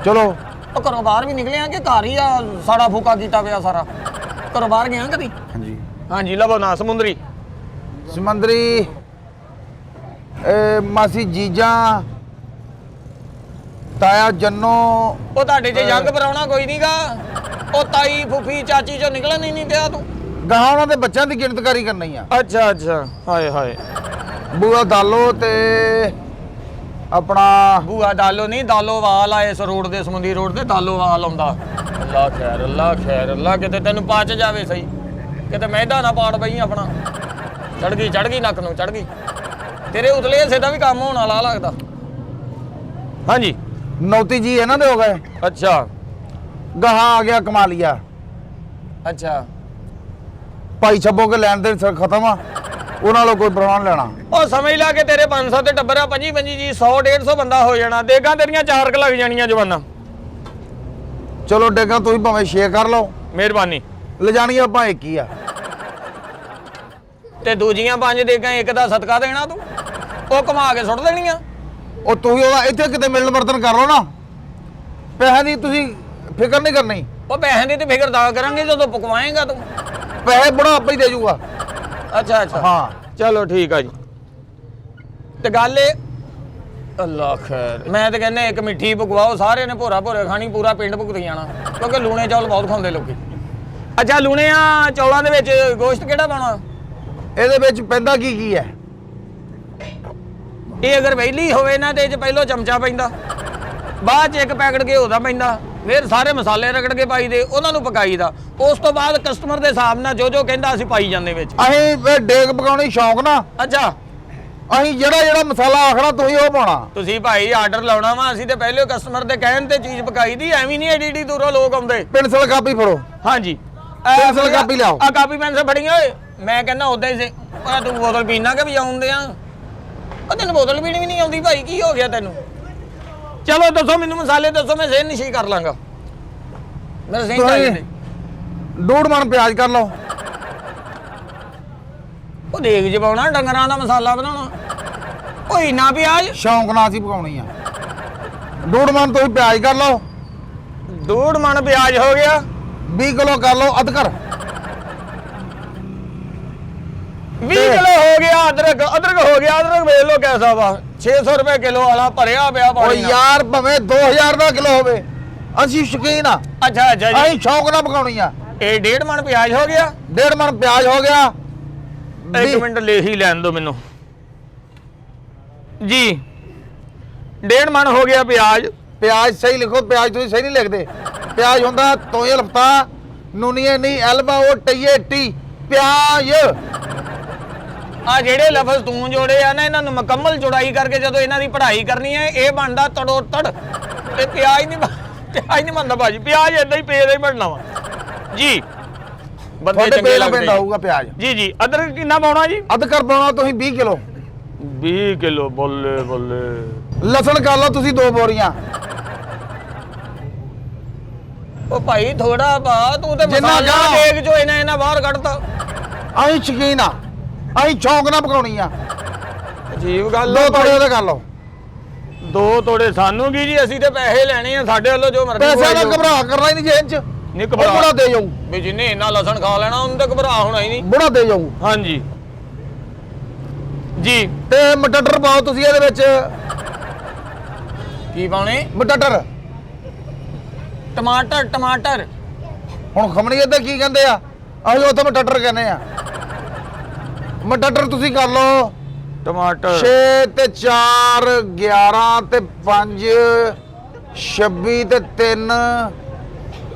ਚਲੋ ਉਹ ਘਰੋਂ ਬਾਹਰ ਵੀ ਨਿਕਲੇ ਆ ਕਿ ਘਰ ਹੀ ਆ ਸਾੜਾ ਫੂਕਾ ਕੀਤਾ ਪਿਆ ਸਾਰਾ? ਘਰੋਂ ਬਾਹਰ ਗਿਆ ਕਦੀ? ਹਾਂਜੀ, ਹਾਂਜੀ ਲਵੋ ਨਾ ਸਮੁੰਦਰੀ। ਸਮੁੰਦਰੀ ਮਾਸੀ ਜੀਜਾਂ, ਤਾਇਆ ਜੰਨੋ। ਉਹ ਤੁਹਾਡੇ 'ਚ ਜੰਗ ਪਰਾਉਣਾ ਕੋਈ ਨਹੀਂਗਾ। ਉਹ ਤਾਈ ਫੁੱਫੀ ਚਾਚੀ 'ਚੋਂ ਨਿਕਲਣ ਹੀ ਨਹੀਂ ਦਿਆ ਤੂੰ। ਗਾਹਾਂ ਉਹਨਾਂ ਦੇ ਬੱਚਿਆਂ ਦੀ ਗਿਣਤਕਾਰੀ ਕਰਨੀ ਆ। ਅੱਛਾ ਅੱਛਾ, ਹਾਏ ਹਾਏ। ਬੂਆ ਦਾਲੋ ਤੇ ਆਪਣਾ ਬੂਆ ਦਾਲੋ ਨਹੀਂ, ਦਾਲੋਵਾਲ ਆ ਇਸ ਰੋਡ ਦੇ, ਸਮੁੰਦਰੀ ਰੋਡ ਤੇ ਦਾਲੋਵਾਲ ਆਉਂਦਾ। ਅੱਲਾ ਖੈਰ, ਅੱਲਾ ਖੈਰ, ਅੱਲਾ ਕਿਤੇ ਤੈਨੂੰ ਪਚ ਜਾਵੇ ਸਹੀ, ਕਿਤੇ ਮੈਦਾ ਨਾ ਪਾੜ ਬਈ ਆਪਣਾ। ਚੜ ਗਈ ਨੱਕ ਨੂੰ, ਚੜ ਗਈ। ਤੇਰੇ ਉਤਲੇ ਹਿੱਸੇ ਦਾ ਵੀ ਕੰਮ ਹੋਣ ਵਾਲਾ ਲੱਗਦਾ। ਹਾਂਜੀ ਨੌਤੀ ਜੀ ਇਹਨਾਂ ਦੇ ਹੋ ਗਏ। ਅੱਛਾ ਗਾਹਾਂ ਆ ਗਿਆ ਕਮਾਲੀਆ, ਅੱਛਾ, ਭਾਈ ਛੱਬੋ ਕੇ ਲੈਣ ਦੇਣ ਸਿਰ ਖਤਮ ਆ, ਉਹਨਾਂ ਨਾਲੋਂ ਕੋਈ ਪ੍ਰਵਾਨ ਲੈਣਾ। ਉਹ ਸਮਝ ਲਾ ਕੇ ਤੇਰੇ 500 ਤੇ ਟੱਬਰ ਆ 25 ਜੀ 100 150 ਬੰਦਾ ਹੋ ਜਾਣਾ। ਦੇਗਾ ਤੇਰੀਆਂ 4 ਲੱਗ ਜਾਣੀਆਂ ਜਵਾਨਾਂ। ਚਲੋ ਡੇਗਾ ਤੁਸੀਂ ਭਾਵੇਂ 6 ਕਰ ਲਓ, ਮਿਹਰਬਾਨੀ। ਲਿਜਾਣੀ ਆਪਾਂ ਇੱਕ ਹੀ ਆ। ਤੇ ਦੂਜੀਆਂ 5 ਦੇਗਾ ਇੱਕ ਦਾ ਸਦਕਾ ਦੇਣਾ ਤੂੰ? ਉਹ ਕਮਾ ਕੇ ਸੁੱਟ ਦੇਣੀਆਂ। ਉਹ ਤੁਸੀਂ ਉਹਦਾ ਇੱਥੇ ਕਿਤੇ ਮਿਲਣ ਵਰਤਨ ਕਰ ਲਓ ਨਾ, ਪੈਸਿਆਂ ਦੀ ਤੁਸੀਂ ਫਿਕਰ ਨਹੀਂ ਕਰਨੀ। ਉਹ ਪੈਸੇ ਦੀ ਤੇ ਫਿਕਰ ਤਾਂ ਕਰਾਂਗੇ ਜਦੋਂ ਪਕਵਾਏਗਾ ਤੂੰ। ਪੈਸੇ ਬੜਾ ਆਪੇ ਹੀ ਦੇ ਜੂਗਾ। ਅੱਛਾ ਅੱਛਾ, ਹਾਂ ਚਲੋ ਠੀਕ ਆ ਜੀ। ਤੇ ਗੱਲ ਇਹ, ਅੱਲਾ ਖੈਰ, ਮੈਂ ਤੇ ਕਹਿੰਦਾ ਇੱਕ ਮਿੱਠੀ ਪਕਵਾਓ, ਸਾਰਿਆਂ ਨੇ ਭੋਰਾ ਭੋਰਾ ਖਾਣੀ, ਪੂਰਾ ਪਿੰਡ ਭੁਗਤ ਜਾਣਾ, ਕਿਉਂਕਿ ਲੂਣੇ ਚੌਲ ਬਹੁਤ ਖਾਂਦੇ ਲੋਕੀ। ਅੱਛਾ, ਲੂਣਿਆਂ ਚੌਲਾਂ ਦੇ ਵਿੱਚ ਗੋਸ਼ਤ ਕਿਹੜਾ ਪਾਉਣਾ? ਇਹਦੇ ਵਿੱਚ ਪੈਂਦਾ ਕੀ ਕੀ ਹੈ? ਇਹ ਅਗਰ ਵੈਲੀ ਹੋਵੇ ਨਾ ਤੇ ਇਹ 'ਚ ਪਹਿਲੋਂ ਚਮਚਾ ਪੈਂਦਾ, ਬਾਅਦ 'ਚ ਇੱਕ ਪੈਕਟ ਘਿਓ ਦਾ ਪੈਂਦਾ, ਫਿਰ ਸਾਰੇ ਮਸਾਲੇ ਰਗੜ ਕੇ ਪਾਈਦੇ, ਉਹਨਾਂ ਨੂੰ ਪਕਾਈਦਾ। ਉਸ ਤੋਂ ਬਾਅਦ ਕਸਟਮਰ ਦੇ ਹਿਸਾਬ ਨਾਲ ਜੋ ਜੋ ਕਹਿੰਦਾ ਅਸੀਂ ਪਾਈ ਜਾਂਦੇ ਵਿੱਚ। ਅਸੀਂ ਡੇਗ ਪਕਾਉਣੀ ਸ਼ੌਂਕ ਨਾ, ਅੱਛਾ, ਅਸੀਂ ਜਿਹੜਾ ਮਸਾਲਾ ਆਖਣਾ ਤੁਸੀਂ ਉਹ ਪਾਉਣਾ। ਤੁਸੀਂ ਭਾਈ ਆਰਡਰ ਲਾਉਣਾ ਵਾ, ਅਸੀਂ ਤੇ ਪਹਿਲੇ ਕਸਟਮਰ ਦੇ ਕਹਿਣ ਤੇ ਚੀਜ਼ ਪਕਾਈ ਦੀ, ਐਵੇਂ ਨਹੀਂ ਐਡੀ ਦੂਰੋਂ ਲੋਕ ਆਉਂਦੇ। ਪੈਨਸਲ ਕਾਪੀ ਫੜੋ। ਹਾਂਜੀ ਪੈਨਸਲ ਕਾਪੀ ਲਿਆਓ। ਆ ਕਾਪੀ ਪੈਨਸਲ ਫੜੀਆਂ ਓਏ। ਮੈਂ ਕਹਿੰਦਾ ਉਦਾਂ ਹੀ ਸੇ, ਓਏ ਤੂੰ ਬੋਤਲ ਪੀਣਾ ਕਿ ਵਜਾਉਂਦੇ ਆ? ਉਹ ਤੈਨੂੰ ਬੋਤਲ ਪੀਣੀ ਵੀ ਨਹੀਂ ਆਉਂਦੀ ਭਾਈ, ਕੀ ਹੋ ਗਿਆ ਤੈਨੂੰ? ਚਲੋ ਦੱਸੋ ਮੈਨੂੰ ਮਸਾਲੇ ਦੱਸੋ, ਮੈਂ ਸੇਨ ਨਿਸ਼ੀ ਕਰ ਲਾਂਗਾ। ਮੇਰੇ ਸੇਨ ਚਾਹੀਦੇ। 2 ਮਣ ਪਿਆਜ਼ ਕਰ ਲਓ। ਉਹ ਦੇਗ 'ਚ ਪਾਉਣਾ, ਡੰਗਰਾਂ ਦਾ ਮਸਾਲਾ ਬਣਾਉਣਾ। ਓਏ ਇੰਨਾ ਪਿਆਜ਼? ਸ਼ੌਂਕ ਨਾਲ ਅਸੀਂ ਪਕਾਉਣੀ ਆ। 2 ਮਣ ਤੁਸੀਂ ਪਿਆਜ਼ ਕਰ ਲਓ। 2 ਮਣ ਪਿਆਜ਼ ਹੋ ਗਿਆ। 20 ਕਿਲੋ ਕਰ ਲਓ ਅਦਰਕ। 20 ਕਿਲੋ ਹੋ ਗਿਆ ਅਦਰਕ। ਅਦਰਕ ਹੋ ਗਿਆ, ਅਦਰਕ ਵੇਖ ਲੋ ਕੈਸਾ ਵਾ, 600 ਰੁਪਏ ਕਿਲੋ ਵਾਲਾ ਭਰਿਆ ਪਿਆ ਓ ਪਾਣੀ ਨਾਲ। ਯਾਰ ਭਾਵੇਂ 2000 ਦਾ ਕਿਲੋ ਹੋਵੇ, ਅਸੀਂ ਸ਼ੌਕੀਨ ਆ, ਅੱਛਾ ਅੱਛਾ ਜੀ, ਅਸੀਂ ਸ਼ੌਂਕ ਨਾਲ ਪਕਾਉਣੀ ਆ। ਇਹ 1.5 ਮਣ ਪਿਆਜ਼ ਹੋ ਗਿਆ। 1.5 ਮਣ ਪਿਆਜ਼ ਹੋ ਗਿਆ। 1 ਮਿੰਟ ਲੈ ਹੀ ਲੈਣ ਦਿਓ ਮੈਨੂੰ ਜੀ। 1.5 ਮਣ ਹੋ ਗਿਆ ਪਿਆਜ਼। ਪਿਆਜ਼ ਸਹੀ ਲਿਖੋ, ਪਿਆਜ਼ ਤੁਸੀਂ ਸਹੀ ਨਹੀਂ ਲਿਖਦੇ। ਪਿਆਜ਼ ਹੁੰਦਾ ਤੋਏ ਲਫਤਾ ਨੂਨੀਏ ਨਹੀਂ ਐਲਬਾ ਉਹ ਟਈਏ ਟੀ ਪਿਆਜ਼। ਆ ਜਿਹੜੇ ਲਫ਼ਜ਼ ਤੂੰ ਜੋੜੇ ਆ ਨਾ, ਇਹਨਾਂ ਨੂੰ ਮੁਕੰਮਲ ਜੁੜਾਈ ਕਰਕੇ ਜਦੋਂ ਇਹਨਾਂ ਦੀ ਪੜ੍ਹਾਈ ਕਰਨੀ ਹੈ, ਇਹ ਬਣਦਾ ਤੜੋ ਤੜ। ਤੇ ਪਿਆਜ਼ ਨਹੀਂ ਬਣਦਾ ਭਾਜੀ, ਪਿਆਜ਼ ਏਦਾਂ ਹੀ ਪੇ ਦਾ ਹੀ ਬਣਨਾ ਵਾ ਜੀ। ਬੰਦੇ ਤੁਹਾਡੇ ਚੰਗੇ ਪੇਲਾ ਲੱਗਦੇ ਪੈਂਦਾ ਹੋਊਗਾ ਪਿਆਜ਼। ਜੀ ਜੀ। ਅਦਰਕ ਕਿੰਨਾ ਪਾਉਣਾ ਜੀ? ਅਦਰਕ ਪਾਉਣਾ ਤੁਸੀਂ 20 ਕਿਲੋ। 20 ਕਿਲੋ। ਬੱਲੇ ਬੱਲੇ। ਲਸਣ ਕਰ ਲਓ ਤੁਸੀਂ 2 ਬੋਰੀਆਂ। ਉਹ ਭਾਈ ਥੋੜਾ ਪਾ, ਤੂੰ ਤੇ ਜਿੰਨਾ ਮਸਾਲਾ ਕਹਾਂ। ਦੇਖ ਜੋ ਇਹਨਾਂ ਬਾਹਰ ਕੱਢਤਾ। ਅਸੀਂ ਸ਼ਕੀਨ ਆ, ਅਸੀਂ ਸ਼ੌਂਕ ਨਾਲ ਪਕਾਉਣੀ ਆ। ਅਜੀਬ ਗੱਲ ਦੋ ਤੋੜੇ ਉਹਦੇ ਕਰ ਲਓ। 2 ਤੋੜੇ ਸਾਨੂੰ ਕੀ ਜੀ, ਅਸੀਂ ਤੇ ਪੈਸੇ ਲੈਣੇ ਆ, ਸਾਡੇ ਵੱਲੋਂ ਜੋ ਮਰਜ਼ੀ ਪੈਸੇ ਦਾ ਹੋਏ। ਘਬਰਾ ਕਰਨਾ ਹੀ ਨਹੀਂ ਜੇਨ ਚ। ਨਹੀਂ ਉਹ ਬੁੜਾ ਘਬਰਾ ਦੇ ਜਾਊ, ਵੀ ਜਿੰਨੇ ਇੰਨਾ ਲਸਣ ਖਾ ਲੈਣਾ ਉਹਨੂੰ ਤੇ ਘਬਰਾ ਹੋਣਾ ਹੀ ਨਹੀਂ। ਬੁੜਾ ਦੇ ਜਾਊ। ਹਾਂਜੀ ਜੀ। ਤੇ ਮਟਰ ਪਾਓ ਤੁਸੀਂ ਇਹਦੇ ਵਿੱਚ। ਕੀ ਪਾਉਣੇ? ਮਟਰ। ਟਮਾਟਰ। ਟਮਾਟਰ ਹੁਣ ਖਮਣੀ ਇੱਧਰ ਕੀ ਕਹਿੰਦੇ ਆ, ਅਸੀਂ ਉੱਥੇ ਮਟਰ ਕਹਿੰਦੇ ਆ। ਮਟਰ ਤੁਸੀਂ ਕਰ ਲਓ। ਟਮਾਟਰ 6 ਤੇ 4 11 ਤੇ 5 26 ਤੇ 3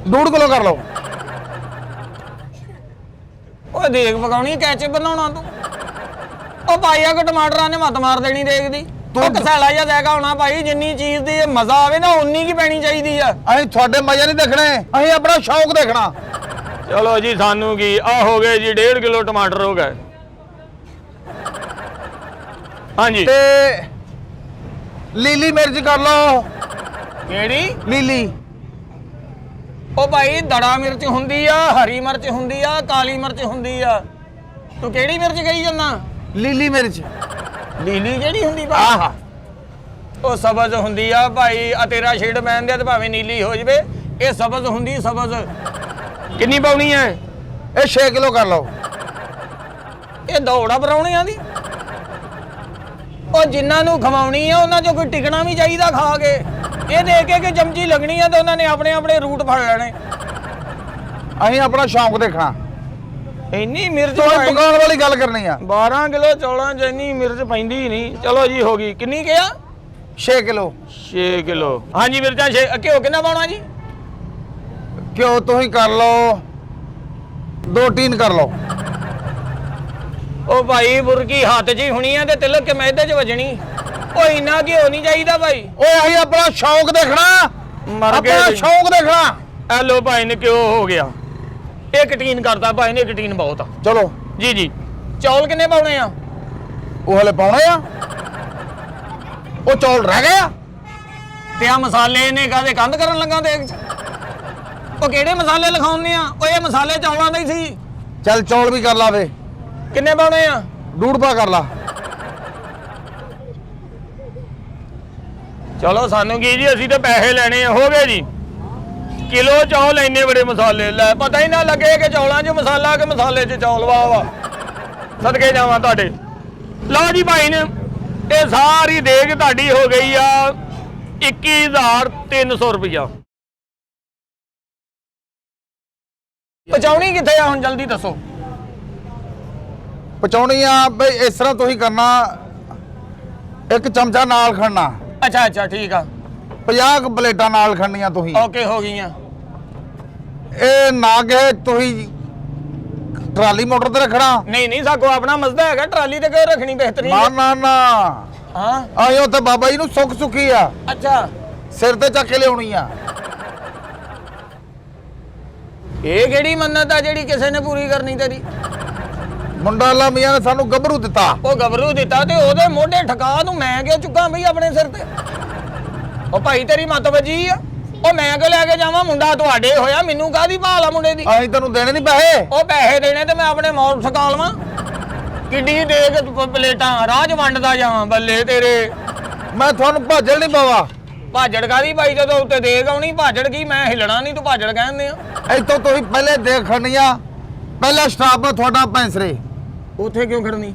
1.5 ਕਿਲੋ ਕਰ ਲਓ। ਓਏ ਦੇਖ ਪਕਾਉਣੀ, ਕੈਚਅਪ ਬਣਾਉਣਾ ਤੂੰ? ਉਹ ਭਾਈ ਆ ਕੋ ਟਮਾਟਰਾਂ ਨੇ ਮੱਤ ਮਾਰ ਦੇਣੀ ਦੇਖ ਦੀ। ਤੂੰ ਕਸਾਲਾ ਜਿਹਾ ਦੇਗਾ ਹੋਣਾ ਭਾਈ, ਜਿੰਨੀ ਚੀਜ਼ ਦੀ ਮਜ਼ਾ ਆਵੇ ਨਾ ਉਨੀ ਕੀ ਪੈਣੀ ਚਾਹੀਦੀ ਆ। ਅਸੀਂ ਤੁਹਾਡੇ ਮਜ਼ੇ ਨਹੀਂ ਦੇਖਣੇ, ਅਸੀਂ ਆਪਣਾ ਸ਼ੌਂਕ ਦੇਖਣਾ। ਚਲੋ ਜੀ, ਸਾਨੂੰ ਕੀ ਆ ਹੋ ਗਏ ਜੀ 1.5 ਕਿਲੋ ਟਮਾਟਰ ਹੋ ਗਏ। ਹਾਂਜੀ। ਤੇ ਲੀਲੀ ਮਿਰਚ ਕਰ ਲਓ। ਕਿਹੜੀ ਲੀਲੀ? ਉਹ ਭਾਈ ਦੜਾ ਮਿਰਚ ਹੁੰਦੀ ਆ, ਹਰੀ ਮਿਰਚ ਹੁੰਦੀ ਆ, ਕਾਲੀ ਮਿਰਚ ਹੁੰਦੀ ਆ। ਤੂੰ ਕਿਹੜੀ ਮਿਰਚ ਕਹੀ ਜਾਂਦਾ? ਲੀਲੀ ਮਿਰਚ। ਲੀਲੀ ਜਿਹੜੀ ਹੁੰਦੀ ਭਾਈ? ਆਹਾ, ਉਹ ਸਬਜ਼ ਹੁੰਦੀ ਆ ਭਾਈ। ਆ ਤੇਰਾ ਸ਼ੇਡ ਮੈਨ ਦੇ ਤੇ ਭਾਵੇਂ ਨੀਲੀ ਹੋ ਜਵੇ, ਇਹ ਸਬਜ਼ ਹੁੰਦੀ। ਸਬਜ਼ ਕਿੰਨੀ ਪਾਉਣੀ ਹੈ? ਇਹ 6 ਕਿਲੋ ਕਰ ਲਓ। ਇਹ ਦੌੜਾ ਪਰਾਉਣਿਆਂ ਦੀ। ਉਹ ਜਿਨ੍ਹਾਂ ਨੂੰ ਖਵਾਉਣੀ ਆ ਉਹਨਾਂ ਚੋਂ ਕੋਈ ਟਿਕਣਾ ਵੀ ਚਾਹੀਦਾ ਖਾ ਕੇ। ਇਹ ਦੇਖ ਕੇ ਕਿ ਚਮਚੀ ਲੱਗਣੀ ਆ ਤੇ ਉਹਨਾਂ ਨੇ ਆਪਣੇ ਆਪਣੇ ਰੂਟ ਫੜ ਲੈਣੇ। ਅਸੀਂ ਆਪਣਾ ਸ਼ੌਂਕ ਦੇਖਣਾ। ਇੰਨੀ ਮਿਰਚ ਤੁਸੀਂ ਪਕਾਉਣ ਵਾਲੀ ਗੱਲ ਕਰਨੀ ਆ। 12 ਕਿਲੋ ਚੌਲਾਂ 'ਚ ਇੰਨੀ ਮਿਰਚ ਪੈਂਦੀ ਹੀ ਨਹੀਂ। ਚਲੋ ਜੀ, ਹੋ ਗਈ। ਕਿੰਨੀ ਕਿਹਾ? 6 ਕਿਲੋ। 6 ਕਿਲੋ। ਹਾਂਜੀ, ਮਿਰਚਾਂ 6। ਘਿਓ ਕਿੰਨਾ ਪਾਉਣਾ ਜੀ? ਘਿਓ ਤੁਸੀਂ ਕਰ ਲਓ 2 ਟੀਨ ਕਰ ਲਓ। ਉਹ ਭਾਈ ਬੁਰਕੀ ਹੱਥ 'ਚ ਹੀ ਹੋਣੀ ਆ ਤੇ ਤਿਲਕ ਕੇ ਮੈਦੇ 'ਚ ਵੱਜਣੀ। ਉਹ ਇੰਨਾ ਘਿਓ ਨਹੀਂ ਚਾਹੀਦਾ ਭਾਈ। ਓਏ ਅਸੀਂ ਆਪਣਾ ਸ਼ੌਂਕ ਦੇਖਣਾ, ਮਰ ਗਏ ਆਪਣਾ ਜੀ। ਸ਼ੌਂਕ ਦੇਖਣਾ। ਐ ਲੋ ਭਾਈ ਨੇ ਘਿਓ ਹੋ ਗਿਆ। ਇੱਕ ਟੀਨ ਕਰਦਾ ਭਾਈ ਨੇ, ਇੱਕ ਟੀਨ ਬਹੁਤ ਆ। ਚਲੋ ਜੀ ਜੀ। ਚੌਲ ਕਿੰਨੇ ਪਾਉਣੇ ਆ? ਉਹ ਹਲੇ ਪਾਉਣੇ ਆ। ਉਹ ਚੌਲ ਰਹਿ ਗਏ ਆ। ਤੇ ਆ ਮਸਾਲੇ ਨੇ ਕਾਹਦੇ ਕੰਧ ਕਰਨ ਲੱਗਾ ਦੇਖ 'ਚ? ਉਹ ਕਿਹੜੇ ਮਸਾਲੇ ਲਿਖਾਉਂਦੇ ਆ? ਉਹ ਇਹ ਮਸਾਲੇ ਚੌਲਾਂ ਦੇ ਹੀ ਸੀ। ਚੱਲ ਚੌਲ ਵੀ ਕਰ ਲਾ ਵੇ। ਕਿੰਨੇ ਪਾਉਣੇ ਆ? 1.5 ਪਾ ਕਰ ਲਾ। ਚਲੋ ਸਾਨੂੰ ਕੀ ਜੀ, ਅਸੀਂ ਤਾਂ ਪੈਸੇ ਲੈਣੇ ਆ। ਹੋ ਗਏ ਜੀ। ਕਿਲੋ ਚੌਲ ਇੰਨੇ ਬੜੇ ਮਸਾਲੇ, ਲੈ ਪਤਾ ਹੀ ਨਾ ਲੱਗੇ ਕਿ ਚੌਲਾਂ 'ਚ ਮਸਾਲਾ ਕਿ ਮਸਾਲੇ 'ਚ ਚੌਲ। ਵਾਹ ਵਾਹ, ਸਦਕੇ ਜਾਵਾਂ ਤੁਹਾਡੇ। ਲਓ ਜੀ ਭਾਈ ਨੇ ਇਹ ਸਾਰੀ ਦੇਗ ਤੁਹਾਡੀ ਹੋ ਗਈ ਆ 21,300 ਰੁਪਇਆ। ਪਹੁੰਚਾਉਣੀ ਕਿੱਥੇ ਆ ਹੁਣ, ਜਲਦੀ ਦੱਸੋ। ਪਚਾਉਣੀ ਆ ਬਈ ਇਸ ਤਰ੍ਹਾਂ ਤੁਸੀਂ ਕਰਨਾ, ਇੱਕ ਚਮਚਾ ਨਾਲ ਖੜਨਾ। ਅੱਛਾ ਅੱਛਾ, ਠੀਕ ਆ। 50 ਕੁ ਪਲੇਟਾਂ ਨਾਲ ਖੜਨੀਆਂ ਤੁਸੀਂ। ਓਕੇ, ਹੋ ਗਈਆਂ। ਇਹ ਨਾ ਕਿ ਤੁਸੀਂ ਟਰਾਲੀ ਮੋਟਰ ਤੇ ਰੱਖਣਾ। ਨਹੀਂ ਨਹੀਂ, ਸਾਕੋ ਆਪਣਾ ਮਸਦਾ ਹੈਗਾ, ਟਰਾਲੀ ਤੇ ਕਿਉਂ ਰੱਖਣੀ? ਬਿਹਤਰੀਨ ਨਾ ਨਾ ਨਾ, ਹਾਂ। ਆਏ ਉੱਥੇ ਬਾਬਾ ਜੀ ਨੂੰ ਸੁੱਖ ਸੁੱਖੀ ਆ, ਅੱਛਾ, ਸਿਰ ਤੇ ਚੱਕ ਕੇ ਲਿਆਉਣੀ ਆ। ਇਹ ਕਿਹੜੀ ਮੰਨਤ ਆ ਜਿਹੜੀ ਕਿਸੇ ਨੇ ਪੂਰੀ ਕਰਨੀ ਤੇਰੀ? ਮੁੰਡਾ ਅੱਲਾ ਮੀਆਂ ਨੇ ਸਾਨੂੰ ਗੱਭਰੂ ਦਿੱਤਾ। ਉਹ ਗੱਭਰੂ ਦਿੱਤਾ ਤੇ ਉਹਦੇ ਮੋਢੇ ਠਕਾ ਨੂੰ ਮੈਂ ਕਿਉਂ ਚੁੱਕਾਂ ਬਈ ਆਪਣੇ ਸਿਰ ਤੇ? ਉਹ ਭਾਈ ਤੇਰੀ ਮੱਤ ਵੱਜੀ ਆ। ਉਹ ਮੈਂ ਕਿਉਂ ਲੈ ਕੇ ਜਾਵਾਂ? ਮੁੰਡਾ ਤੁਹਾਡੇ ਹੋਇਆ, ਮੈਨੂੰ ਕਾਹਦੀ ਭਾਲ ਆ ਮੁੰਡੇ ਦੀ? ਅਸੀਂ ਤੈਨੂੰ ਦੇਣੇ ਨਹੀਂ ਪੈਸੇ। ਉਹ ਪੈਸੇ ਦੇਣੇ ਤੇ ਮੈਂ ਆਪਣੇ ਮੌਤ ਠਕਾ ਲਵਾਂ? ਕਿੱਡੀ ਦੇਖ ਪਲੇਟਾਂ ਰਾਜ ਵੰਡਦਾ ਜਾਵਾਂ। ਬੱਲੇ ਤੇਰੇ। ਮੈਂ ਤੁਹਾਨੂੰ ਭਾਜਲ ਨਹੀਂ ਪਾਵਾ। ਭਾਜੜ ਕਾਹਦੀ ਭਾਈ? ਜਦੋਂ ਉੱਤੇ ਦੇਖ ਆਉਣੀ ਭਾਜੜ ਕੀ? ਮੈਂ ਹਿਲਣਾ ਨਹੀਂ, ਤੂੰ ਭਾਜੜ ਕਹਿੰਦੇ ਆ। ਇੱਥੋਂ ਤੁਸੀਂ ਪਹਿਲੇ ਦੇਖ ਖੜਨੀਆਂ। ਪਹਿਲਾ ਸਟਾਪ ਤੁਹਾਡਾ ਪੈਂਸਰੇ। ਉੱਥੇ ਕਿਉਂ ਖੜਨੀ?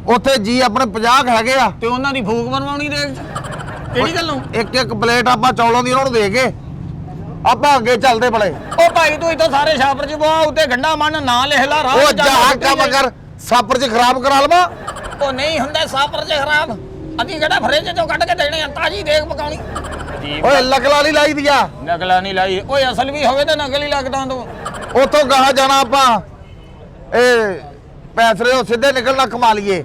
ਉੱਥੇ ਜੀ ਆਪਣੇ 50 ਹੈਗੇ ਆ। ਤੇ ਉਹਨਾਂ ਦੀ ਫੂਕ ਬਣਵਾਉਣੀ ਦੇਖ 'ਚ? ਕਿਹੜੀ ਗੱਲੋਂ? ਇੱਕ ਇੱਕ ਪਲੇਟ ਆਪਾਂ ਚੌਲਾਂ ਦੀ ਉਹਨਾਂ ਨੂੰ ਦੇ ਕੇ ਆਪਾਂ ਅੱਗੇ ਚੱਲਦੇ ਬੜੇ। ਉਹ ਭਾਈ ਤੂੰ ਇੱਥੋਂ ਸਾਰੇ ਛਾਪਰ 'ਚ ਬਵਾ, ਉੱਤੇ ਗੰਡਾ ਮੰਨ ਨਾ ਲਿਖ ਲਾ। ਰਾਹ ਉਹ 'ਚ ਜਾ ਜਾ ਕੇ ਕੰਮ ਕਰ, ਸਾਪਰ 'ਚ ਖਰਾਬ ਕਰਾ ਲਵਾਂ। ਉਹ ਨਹੀਂ ਹੁੰਦਾ ਸਾਪਰ 'ਚ ਖਰਾਬ। ਅਸੀਂ ਕਿਹੜਾ ਫਰਿੱਜ 'ਚੋਂ ਕੱਢ ਕੇ ਦੇਣੇ ਆ? ਤਾਜੀ ਦੇਖ ਪਕਾਉਣੀ। ਓਏ ਲਕਲਾ ਨਹੀਂ ਲਾਈ ਦੀਆ। ਨਕਲਾਂ ਨਹੀਂ ਲਾਈ। ਓਏ ਅਸਲ ਵੀ ਹੋਵੇ ਤਾਂ ਨਕਲ ਹੀ ਲੱਗਦਾ ਤੂੰ। ਉੱਥੋਂ ਗਾਹਾਂ ਜਾਣਾ ਆਪਾਂ, ਇਹ ਪੈਸਰੇ ਉਹ ਸਿੱਧੇ ਨਿਕਲਣਾ ਕਮਾ ਲਈਏ।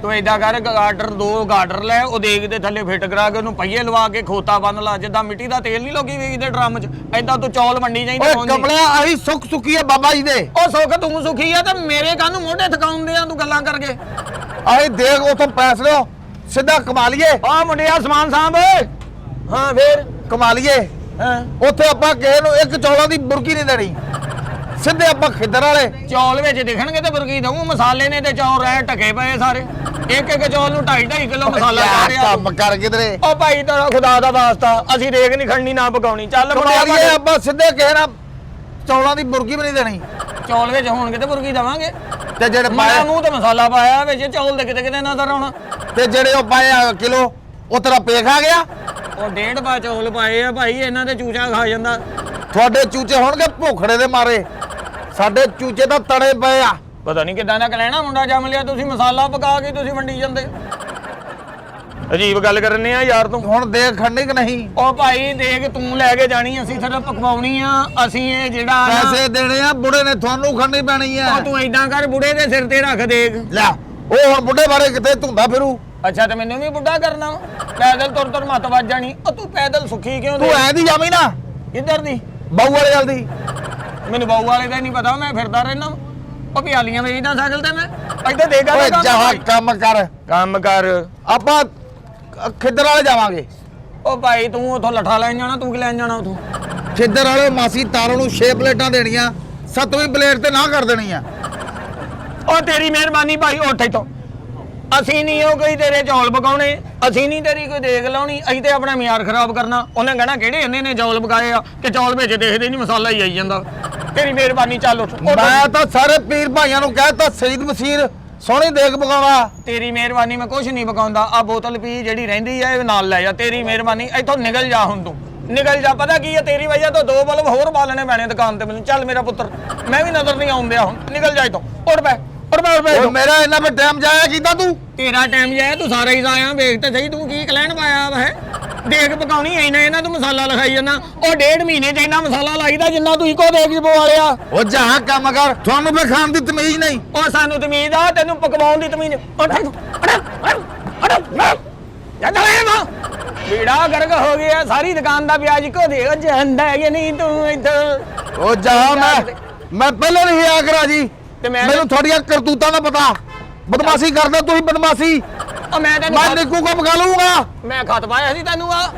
ਤੂੰ ਏਦਾਂ ਕਰ, ਗਾਰਡਰ 2 ਗਾਰਡਰ ਲੈ, ਉਹ ਦੇਖ ਦੇ ਥੱਲੇ ਫਿੱਟ ਕਰਾ ਕੇ ਉਹਨੂੰ ਪਹੀਏ ਲਵਾ ਕੇ ਖੋਤਾ ਬੰਨ ਲਾ। ਜਿੱਦਾਂ ਮਿੱਟੀ ਦਾ ਤੇਲ ਨਹੀਂ ਲੋਕੀ ਵੇਚਦੇ ਡਰਮ 'ਚ, ਏਦਾਂ ਤੂੰ ਚੌਲ ਮੰਡੀ ਜਾਈਂ ਤੇ ਓਏ ਪਹੁੰਚੀ। ਕਮਲਿਆ ਅਸੀਂ ਸੁੱਖ ਸੁੱਖੀ ਆ ਬਾਬਾ ਜੀ ਦੇ। ਉਹ ਸੁੱਖ ਤੂੰ ਸੁਖੀ ਆ ਤੇ ਮੇਰੇ ਕਾਹਨੂੰ ਮੋਢੇ ਥਕਾਉਂਦੇ ਆ ਤੂੰ ਗੱਲਾਂ ਕਰਕੇ? ਅਸੀਂ ਦੇਖ ਉੱਥੋਂ ਪੈਸਰੇ ਸਿੱਧਾ ਕਮਾ ਲਈਏ। ਆ ਮੁੰਡਿਆ ਸਮਾਨ ਸਾਂਭ ਓਏ। ਹਾਂ ਫੇਰ ਕਮਾ ਲਈਏ। ਹਾਂ ਉੱਥੇ ਆਪਾਂ ਕਿਸੇ ਨੂੰ ਇੱਕ ਚੌਲਾਂ ਦੀ ਬੁਰਕੀ ਨਹੀਂ ਦੇਣੀ, ਸਿੱਧੇ ਆਪਾਂ ਖਿੱਦਰ ਵਾਲੇ। ਚੌਲ ਵਿੱਚ ਦਿਖਣਗੇ ਤੇ ਬੁਰਕੀ ਦਊਂ, ਮਸਾਲੇ ਨੇ ਤੇ ਚੌਲ ਰਹਿ ਟਕੇ ਪਏ ਸਾਰੇ। ਇੱਕ ਇੱਕ ਚੌਲ ਨੂੰ 2.5 ਕਿਲੋ ਮਸਾਲਾ ਪਾ ਰਿਹਾ। ਕੰਮ ਕਰ ਕਿਧਰੇ। ਉਹ ਭਾਈ ਤੇਰਾ ਖੁਦਾ ਦਾ ਵਾਸਤਾ, ਅਸੀਂ ਰੇਗ ਨਹੀਂ ਖੜਨੀ ਨਾ ਪਕਾਉਣੀ। ਚੱਲ ਕਮਾਲੀਏ ਆਪਾਂ ਸਿੱਧੇ ਕਿਸੇ ਨਾਲ ਚੌਲਾਂ ਦੀ ਬੁਰਕੀ ਵੀ ਨਹੀਂ ਦੇਣੀ। ਚੌਲ ਵਿੱਚ ਹੋਣਗੇ ਤੇ ਬੁਰਕੀ ਦੇਵਾਂਗੇ। ਤੇ ਜਿਹੜੇ ਮਾਇਆ ਪਾਏ ਮੂੰਹ ਤੇ ਮਸਾਲਾ ਪਾਇਆ ਵਿੱਚ, ਚੌਲ ਦੇ ਕਿਤੇ ਨਜ਼ਰ ਆਉਣਾ। ਤੇ ਜਿਹੜੇ ਉਹ ਪਾਏ ਕਿਲੋ, ਉਹ ਤੇਰਾ ਪੇਖ ਆ ਗਿਆ। ਉਹ 1.5 ਪਾ ਚੌਲ ਪਾਏ ਆ ਭਾਈ, ਇਹਨਾਂ ਦੇ ਚੂਚਾ ਖਾ ਜਾਂਦਾ। ਤੁਹਾਡੇ ਚੂਚੇ ਹੋਣਗੇ ਭੁੱਖੜੇ ਦੇ ਮਾਰੇ, ਸਾਡੇ ਚੂਚੇ ਤਾਂ ਤੜੇ ਪਏ ਆ। ਪਤਾ ਨਹੀਂ ਕਿੱਦਾਂ ਦਾ ਕਲੈਣਾ ਮੁੰਡਾ ਜੰਮ ਲਿਆ ਤੁਸੀਂ, ਮਸਾਲਾ ਪਕਾ ਕੇ ਤੁਸੀਂ ਵੰਡੀ ਜਾਂਦੇ। ਅਜੀਬ ਗੱਲ ਕਰਨੇ ਆ ਯਾਰ ਤੂੰ। ਹੁਣ ਦੇਖ ਖੜਨੀ ਕਿ ਨਹੀਂ? ਉਹ ਭਾਈ ਦੇਖ ਤੂੰ ਲੈ ਕੇ ਜਾਣੀ, ਅਸੀਂ ਸਿਰਫ ਪਕਵਾਉਣੀ ਆ। ਅਸੀਂ ਇਹ ਜਿਹੜਾ ਨਾ- ਪੈਸੇ ਦੇਣੇ ਆ, ਬੁੜੇ ਨੇ ਤੁਹਾਨੂੰ ਖੜਨੀ ਪੈਣੀ ਆ। ਉਹ ਤੂੰ ਏਦਾਂ ਕਰ, ਬੁੜੇ ਦੇ ਸਿਰ ਤੇ ਰੱਖ ਦੇਖ। ਲੈ ਉਹ ਹੁਣ ਬੁੱਢੇ ਬਾਰੇ ਕਿਤੇ ਧੁੰਦਾ ਫਿਰੂ। ਅੱਛਾ ਤੇ ਮੈਨੂੰ ਵੀ ਬੁੱਢਾ ਕਰਨਾ? ਪੈਦਲ ਤੁਰ ਤੁਰ ਮੱਤ ਵੱਜ ਜਾਣੀ। ਉਹ ਤੂੰ ਪੈਦਲ ਸੁੱਖੀ ਕਿਉਂ ਤੂੰ ਦੇ? ਐ ਦੀ ਜਾਵੀਂ ਨਾ ਕਿੱਧਰ ਦੀ? ਬਾਊ ਵਾਲੇ ਗੱਲ ਦੀ। ਮੈਨੂੰ ਬਾਊ ਵਾਲੇ ਦਾ ਨਹੀਂ ਪਤਾ, ਮੈਂ ਫਿਰਦਾ ਰਹਿਣਾ। ਉਹ ਪਿਆਲੀਆਂ ਵੇਚਦਾ ਸਾਈਕਲ ਤੇ ਮੈਂ। ਇੱਥੇ ਦੇ ਓਏ ਗੱਲ ਜਾ ਕੰਮ ਕਰ। ਕੰਮ ਕਰ। ਆਪਾਂ ਖਿੱਦਰ ਵਾਲੇ ਜਾਵਾਂਗੇ। ਉਹ ਭਾਈ ਤੂੰ ਉਥੋਂ ਲੱਠਾ ਲੈਣ ਜਾਣਾ, ਤੂੰ ਕੀ ਲੈਣ ਜਾਣਾ ਉਥੋਂ? ਖਿੱਦਰ ਵਾਲੇ ਮਾਸੀ ਤਾਰੋਂ ਨੂੰ 6 ਪਲੇਟਾਂ ਦੇਣੀਆਂ, 7ਵੀਂ ਪਲੇਟ ਤੇ ਨਾ ਕਰ ਦੇਣੀ ਆ। ਉਹ ਤੇਰੀ ਮਿਹਰਬਾਨੀ ਭਾਈ, ਉੱਠ ਇੱਥੋਂ। ਅਸੀਂ ਨਹੀਂ ਉਹ ਕੋਈ ਤੇਰੇ ਚੌਲ ਪਕਾਉਣੇ, ਅਸੀਂ ਨਹੀਂ ਤੇਰੀ ਕੋਈ ਦੇਖ ਲਾਉਣੀ। ਅਸੀਂ ਤੇ ਆਪਣਾ ਮਿਆਰ ਖਰਾਬ ਕਰਨਾ। ਉਹਨੇ ਕਹਿਣਾ ਕਿਹੜੇ ਇਹਨੇ ਨੇ ਚੌਲ ਪਕਾਏ ਆ, ਕਿ ਚੌਲ ਵਿੱਚ ਦੇਖਦੇ ਨਹੀਂ ਮਸਾਲਾ ਹੀ ਆਈ ਜਾਂਦਾ। ਤੇਰੀ ਮਿਹਰਬਾਨੀ, ਚੱਲ ਉੱਠ। ਮੈਂ ਤਾਂ ਸਾਰੇ ਪੀਰ ਭਾਈਆਂ ਨੂੰ ਕਹਿਤਾ ਸਈਦ ਮਸੀਰ ਸੋਹਣੀ ਦੇਖ ਪਕਾਉਣਾ। ਤੇਰੀ ਮਿਹਰਬਾਨੀ, ਮੈਂ ਕੁਝ ਨਹੀਂ ਪਕਾਉਂਦਾ। ਆ ਬੋਤਲ ਪੀ ਜਿਹੜੀ ਰਹਿੰਦੀ ਆ ਇਹ ਨਾਲ ਲੈ ਜਾ। ਤੇਰੀ ਮਿਹਰਬਾਨੀ, ਇੱਥੋਂ ਨਿਕਲ ਜਾ ਹੁਣ ਤੂੰ, ਨਿਕਲ ਜਾ। ਪਤਾ ਕੀ ਆ, ਤੇਰੀ ਵਜ੍ਹਾ ਤੋਂ 2 ਬਲਬ ਹੋਰ ਬਾਲਣੇ ਪੈਣੇ ਦੁਕਾਨ ਤੇ ਮੈਨੂੰ। ਚੱਲ ਮੇਰਾ ਪੁੱਤਰ, ਮੈਂ ਵੀ ਨਜ਼ਰ ਨਹੀਂ ਆਉਂਦਿਆ ਹੁਣ। ਨਿਕਲ ਜਾ ਇੱਥੋਂ, ਉੱਠ ਪੈ, ਉੱਠ ਪੈ, ਉੱਠ ਪੈ। ਉਹ ਮੇਰਾ ਇੰਨਾ ਵੀ ਟਾਈਮ ਜਾਇਆ ਕੀਤਾ ਤੂੰ। ਤੇਰਾ ਟਾਈਮ ਜਾਇਆ, ਤੂੰ ਸਾਰਾ ਹੀ ਜਾਇਆ। ਵੇਖ ਤੇ ਸਹੀ ਤੂੰ ਕੀ ਕਲੈਣ ਪਾਇਆ ਵਾ ਹੈ। ਦੇਖ ਪਕਾਉਣੀ ਐਨਾ ਇਹਨਾਂ ਤੂੰ ਮਸਾਲਾ ਲਿਖਾਈ ਜਾਂਦਾ। ਉਹ 1.5 ਮਹੀਨੇ ਚ ਇੰਨਾ ਮਸਾਲਾ ਲਾਈਦਾ ਜਿੰਨਾ ਤੂੰ ਇੱਕੋ ਦੇਖ ਪਵਾਲਿਆ। ਉਹ ਜਾ ਕੰਮ ਕਰ, ਤੁਹਾਨੂੰ ਵੀ ਖਾਣ ਦੀ ਤਮੀਜ਼ ਨਹੀਂ। ਉਹ ਸਾਨੂੰ ਤਮੀਜ਼ ਆ, ਤੈਨੂੰ ਪਕਵਾਉਣ ਦੀ ਤਮੀਜ਼। ਵੀੜਾ ਗਰਗ ਹੋ ਗਿਆ, ਸਾਰੀ ਦੁਕਾਨ ਦਾ ਵਿਆਜ ਇੱਕੋ ਦੇ ਜਾਂਦਾ ਹੈ ਕਿ ਨਹੀਂ ਤੂੰ ਇੱਧਰ। ਉਹ ਜਾ ਮੈਂ ਪਹਿਲੇ ਨਹੀਂ ਆ ਕਰਾ ਜੀ। ਤੇ ਮੈਨੂੰ ਤੁਹਾਡੀਆਂ ਕਰਤੂਤਾਂ ਦਾ ਪਤਾ। ਬਦਮਾਸ਼ੀ ਕਰਦਾ ਤੁਸੀਂ, ਬਦਮਾਸ਼ੀ। ਉਹ ਮੈਂ ਮੈਂ ਨਿੱਕੂ ਕੋ ਪਕਾ ਲੂੰਗਾ। ਮੈਂ ਖਤ ਪਾਇਆ ਸੀ ਤੈਨੂੰ ਆ।